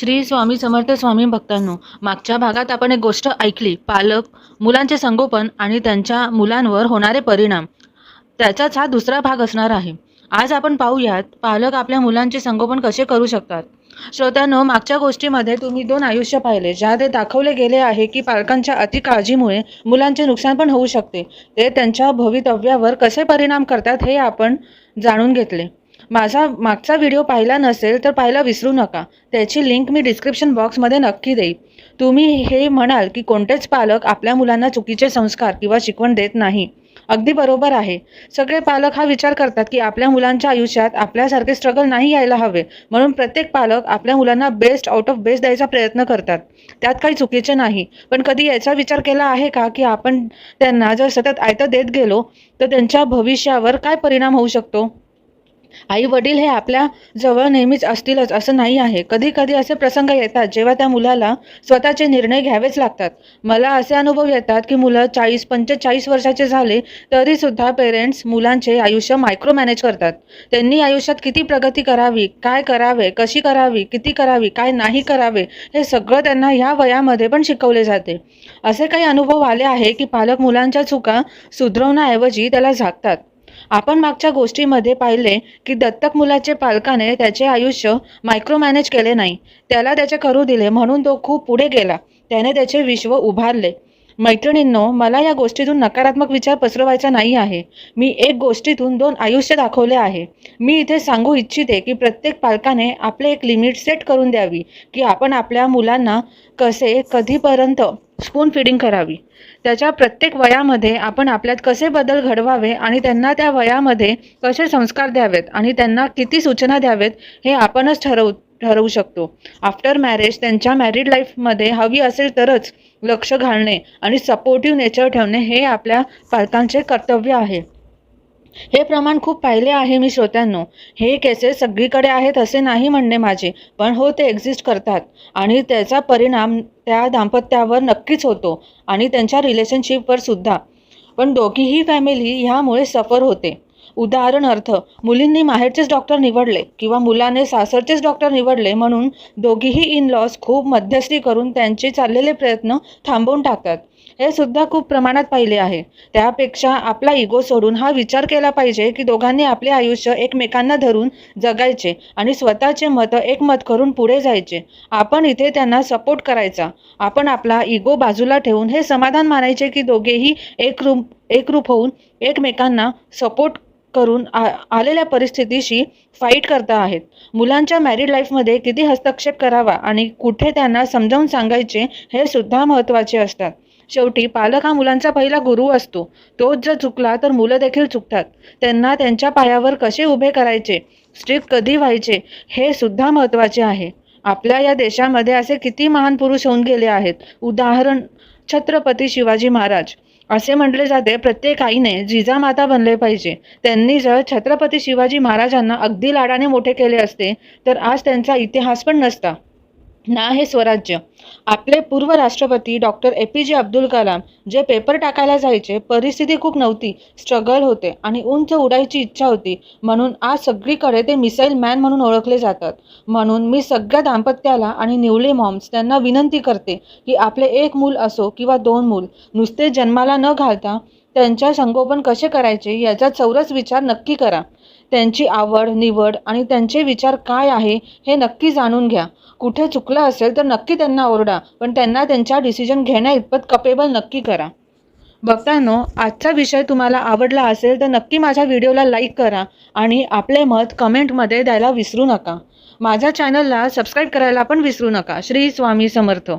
श्री स्वामी समर्थ स्वामी भक्तांनो, मागच्या भागात आपण एक गोष्ट ऐकली. पालक, मुलांचे संगोपन आणि त्यांच्या मुलांवर होणारे परिणाम. त्याचाच हा दुसरा भाग असणार आहे. आज आपण पाहूयात पालक आपल्या मुलांचे संगोपन कसे करू शकतात. श्रोत्यांनो, मागच्या गोष्टीमध्ये तुम्ही 2 आयुष्य पाहिले, ज्यात हे दाखवले गेले आहे की पालकांच्या अतिकाळजीमुळे मुलांचे नुकसान पण होऊ शकते. ते त्यांच्या भवितव्यावर कसे परिणाम करतात हे आपण जाणून घेतले. माझा मागचा व्हिडिओ पाहिला नसेल तर पाहायला विसरू नका. त्याची लिंक मी डिस्क्रिप्शन बॉक्समध्ये नक्की देईन. तुम्ही हे म्हणाल की कोणतेच पालक आपल्या मुलांना चुकीचे संस्कार किंवा शिकवण देत नाही. अगदी बरोबर आहे. सगळे पालक हा विचार करतात की आपल्या मुलांच्या आयुष्यात आपल्यासारखे स्ट्रगल नाही यायला हवे, म्हणून प्रत्येक पालक आपल्या मुलांना बेस्ट आउट ऑफ बेस्ट द्यायचा प्रयत्न करतात. त्यात काही चुकीचे नाही. पण कधी याचा विचार केला आहे का की आपण त्यांना जर सतत आयतं देत गेलो तर त्यांच्या भविष्यावर काय परिणाम होऊ शकतो. आई वडील हे आपल्या जवळ नेहमीच असतीलच असं नाही आहे. कधी कधी असे प्रसंग येतात जेव्हा त्या मुलाला स्वतःचे निर्णय घ्यावेच लागतात. मला असे अनुभव येतात की मुलं 40-45 वर्षाचे झाले तरी सुद्धा पेरेंट्स मुलांचे आयुष्य मायक्रो मॅनेज करतात. त्यांनी आयुष्यात किती प्रगती करावी, काय करावे, कशी करावी, किती करावी, काय नाही करावे, हे सगळं त्यांना ह्या वयामध्ये पण शिकवले जाते. असे काही अनुभव आले आहे की पालक मुलांच्या चुका सुधारवण्याऐवजी त्याला झाकतात. आपण मागच्या गोष्टीमध्ये पाहिले की दत्तक मुलाचे पालकाने त्याचे आयुष्य मायक्रो मॅनेज केले नाही. त्याला त्याचे करू दिले, म्हणून तो खूप पुढे गेला. त्याने त्याचे विश्व उभारले. मैत्रिणींनो, मला या गोष्टीतून नकारात्मक विचार पसरवायचा नाही आहे. मी एक गोष्टीतून 2 आयुष्य दाखवले आहे. मी इथे सांगू इच्छिते की प्रत्येक पालकाने आपले एक लिमिट सेट करून द्यावी की आपण आपल्या मुलांना कसे, कधीपर्यंत स्पून फीडिंग करावी. त्याच्या प्रत्येक वयामध्ये आपण आपल्यात कसे बदल घडवावे आणि त्यांना त्या वयामध्ये कसे संस्कार द्यावेत आणि त्यांना किती सूचना द्यावेत हे आपणच ठरवू शकतो. आफ्टर मॅरेज त्यांच्या मॅरिड लाईफमध्ये हवी असेल तरच लक्ष घालणे आणि सपोर्टिव्ह नेचर ठेवणे हे आपल्या पालकांचे कर्तव्य आहे. हे प्रमाण खूप पाहिले आहे मी श्रोत्यांनो. हे केसेस सगळीकडे आहेत असे नाही म्हणणे माझे, पण हो, ते एक्झिस्ट करतात आणि त्याचा परिणाम त्या दाम्पत्यावर नक्कीच होतो आणि त्यांच्या रिलेशनशिपवर सुद्धा. पण दोघीही फॅमिली ह्यामुळे सफर होते. उदाहरणार्थ, मुलींनी माहेरचेच डॉक्टर निवडले किंवा मुलाने सासरचेच डॉक्टर निवडले म्हणून दोघीही इन लॉज खूप मध्यस्थी करून त्यांचे चाललेले प्रयत्न थांबवून टाकतात. हे सुद्धा खूप प्रमाणात पाहिले आहे. त्यापेक्षा आपला इगो सोडून हा विचार केला पाहिजे की दोघांनी आपले आयुष्य एकमेकांना धरून जगायचे आणि स्वतःचे मत एकमत करून पुढे जायचे. आपण इथे त्यांना सपोर्ट करायचा. आपण आपला इगो बाजूला ठेवून हे समाधान मानायचे की दोघेही एकरूप होऊन एकमेकांना सपोर्ट करून आलेल्या परिस्थितीशी फाईट करता आहेत. मुलांच्या मॅरिड लाईफमध्ये किती हस्तक्षेप करावा आणि कुठे त्यांना समजावून सांगायचे हे सुद्धा महत्त्वाचे असतात. शेवटी पालक हा मुलांचा पहिला गुरु असतो. तोच जर चुकला तर मुलं देखील चुकतात. त्यांना त्यांच्या पायावर कसे उभे करायचे, स्ट्रिक्ट कधी व्हायचे हे सुद्धा महत्त्वाचे आहे. आपल्या या देशामध्ये असे किती महान पुरुष होऊन गेले आहेत. उदाहरण, छत्रपती शिवाजी महाराज. असे म्हटले जाते प्रत्येक आईने जिजामाता बनले पाहिजे. त्यांनी जर छत्रपती शिवाजी महाराजांना अगदी लाडाने मोठे केले असते तर आज त्यांचा इतिहास पण नसता ना हे स्वराज्य. आपले पूर्व राष्ट्रपती डॉक्टर APJ अब्दुल कलाम जे पेपर टाकायला जायचे, परिस्थिती खूप नव्हती, स्ट्रगल होते आणि उंच उडायची इच्छा होती, म्हणून आज सगळीकडे ते मिसाईल मॅन म्हणून ओळखले जातात. म्हणून मी सगळ्या दाम्पत्याला आणि न्यूली मॉम्स त्यांना विनंती करते की आपले 1 मूल असो किंवा 2 मूल, नुसते जन्माला न घालता त्यांच्या संगोपन कसे करायचे याचा चौरस विचार नक्की करा. त्यांची आवड निवड आणि त्यांचे विचार काय आहे हे नक्की जाणून घ्या. कुठे चुकलं असेल तर नक्की त्यांना ओरडा, पण त्यांना त्यांच्या डिसिजन घेण्या इतपत कपेबल नक्की करा. भक्तांनो, आजचा विषय तुम्हाला आवडला असेल तर नक्की माझ्या व्हिडिओला लाईक करा आणि आपले मत कमेंटमध्ये द्यायला विसरू नका. माझ्या चॅनलला सबस्क्राईब करायला पण विसरू नका. श्री स्वामी समर्थ.